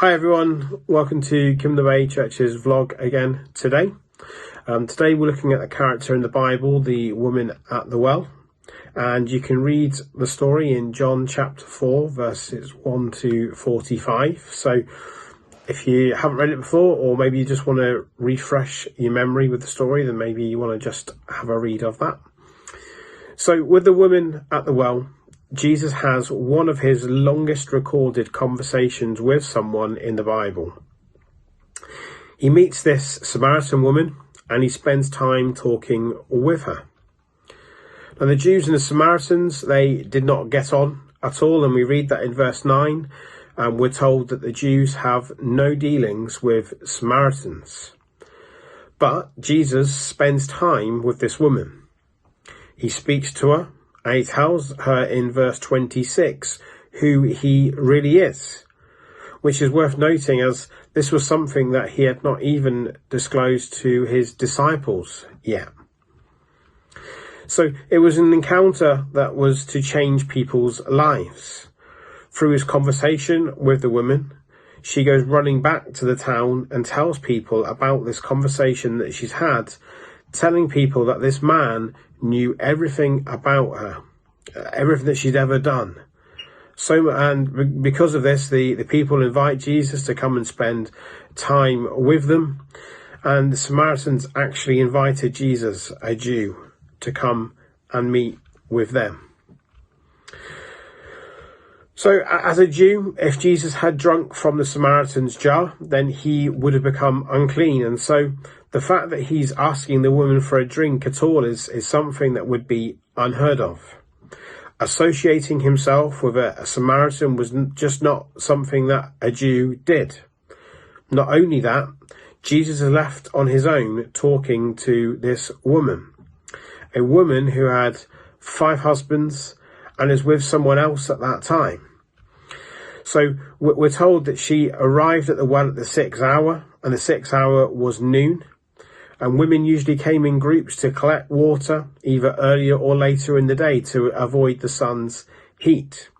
Hi everyone, welcome to Kim the Way Church's vlog again today. Today we're looking at a character in the Bible, the woman at the well. And you can read the story in John chapter 4 verses 1 to 45. So if you haven't read it before, or maybe you just want to refresh your memory with the story, then maybe you want to just have a read of that. So with the woman at the well, Jesus has one of his longest recorded conversations with someone in the Bible. He meets this Samaritan woman and he spends time talking with her. Now the Jews and the Samaritans, they did not get on at all, and we read that in verse 9, and we're told that the Jews have no dealings with Samaritans. But Jesus spends time with this woman. He speaks to her. And he tells her in verse 26 who he really is, which is worth noting as this was something that he had not even disclosed to his disciples yet. So it was an encounter that was to change people's lives. Through his conversation with the woman, she goes running back to the town and tells people about this conversation that she's had, telling people that this man knew everything about her, everything that she'd ever done. And because of this, the people invite Jesus to come and spend time with them. And the Samaritans actually invited Jesus, a Jew, to come and meet with them. So as a Jew, if Jesus had drunk from the Samaritan's jar, then he would have become unclean. And so the fact that he's asking the woman for a drink at all is something that would be unheard of. Associating himself with a Samaritan was just not something that a Jew did. Not only that, Jesus is left on his own talking to this woman. A woman who had 5 husbands and is with someone else at that time. So we're told that she arrived at the well at the 6th hour, and the 6th hour was noon. And women usually came in groups to collect water, either earlier or later in the day, to avoid the sun's heat.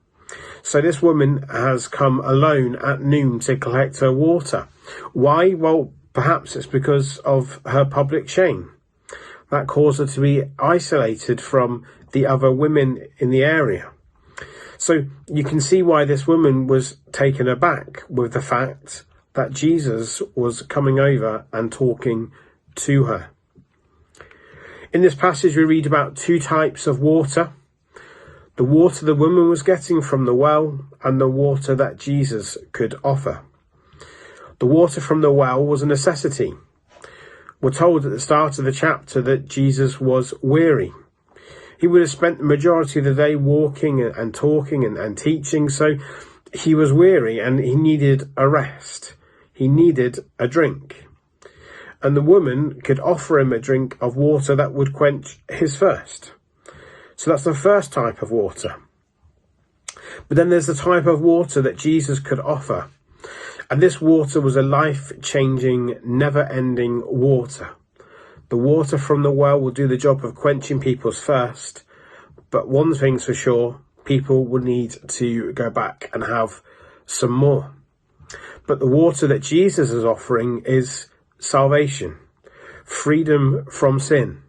So this woman has come alone at noon to collect her water. Why? Well, perhaps it's because of her public shame. That caused her to be isolated from the other women in the area. So you can see why this woman was taken aback with the fact that Jesus was coming over and talking to her. In this passage we read about 2 types of water. The water the woman was getting from the well and the water that Jesus could offer. The water from the well was a necessity. We're told at the start of the chapter that Jesus was weary. He would have spent the majority of the day walking and talking and teaching, so he was weary and he needed a rest. He needed a drink. And the woman could offer him a drink of water that would quench his thirst. So that's the first type of water. But then there's the type of water that Jesus could offer. And this water was a life-changing, never-ending water. The water from the well will do the job of quenching people's thirst. But one thing's for sure, people will need to go back and have some more. But the water that Jesus is offering is salvation, freedom from sin.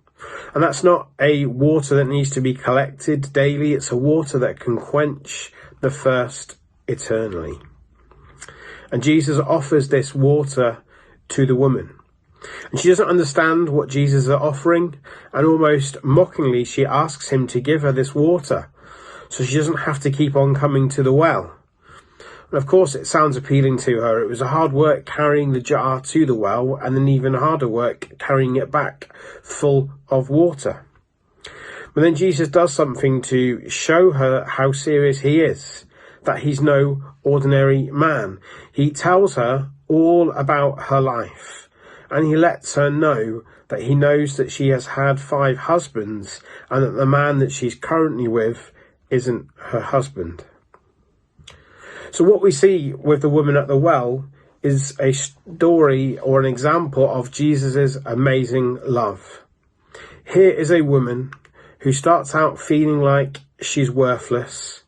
And that's not a water that needs to be collected daily. It's a water that can quench the thirst eternally. And Jesus offers this water to the woman. And she doesn't understand what Jesus is offering, and almost mockingly she asks him to give her this water so she doesn't have to keep on coming to the well. And of course it sounds appealing to her. It was a hard work carrying the jar to the well, and then even harder work carrying it back full of water. But then Jesus does something to show her how serious he is, that he's no ordinary man. He tells her all about her life. And he lets her know that he knows that she has had 5 husbands and that the man that she's currently with isn't her husband. So what we see with the woman at the well is a story or an example of Jesus' amazing love. Here is a woman who starts out feeling like she's worthless.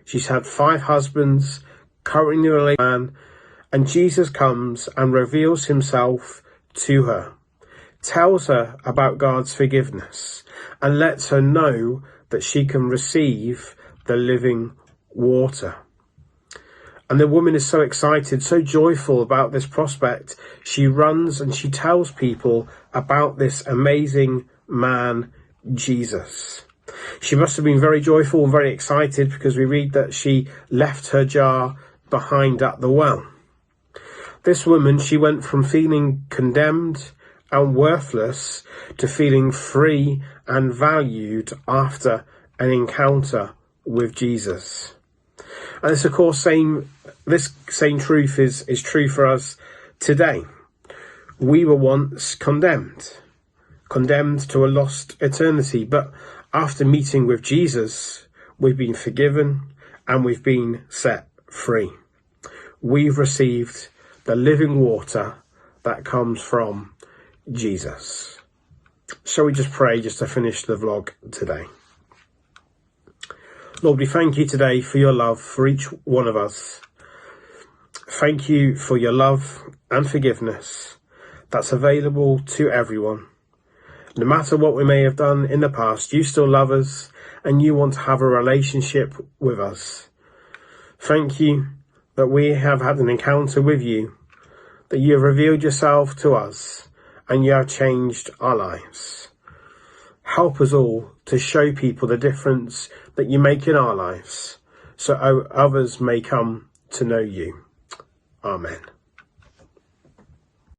She's had 5 husbands, currently a man, And Jesus comes and reveals himself to her, tells her about God's forgiveness, and lets her know that she can receive the living water. And the woman is so excited, so joyful about this prospect. She runs and she tells people about this amazing man, Jesus. She must have been very joyful and very excited, because we read that she left her jar behind at the well. This woman, she went from feeling condemned and worthless to feeling free and valued after an encounter with Jesus. And this, of course, this same truth is true for us today. We were once condemned to a lost eternity, but after meeting with Jesus, we've been forgiven and we've been set free. We've received the living water that comes from Jesus. Shall we just pray just to finish the vlog today? Lord, we thank you today for your love for each one of us. Thank you for your love and forgiveness that's available to everyone. No matter what we may have done in the past, you still love us and you want to have a relationship with us. Thank you that we have had an encounter with you, that you have revealed yourself to us and you have changed our lives. Help us all to show people the difference that you make in our lives, so others may come to know you. Amen.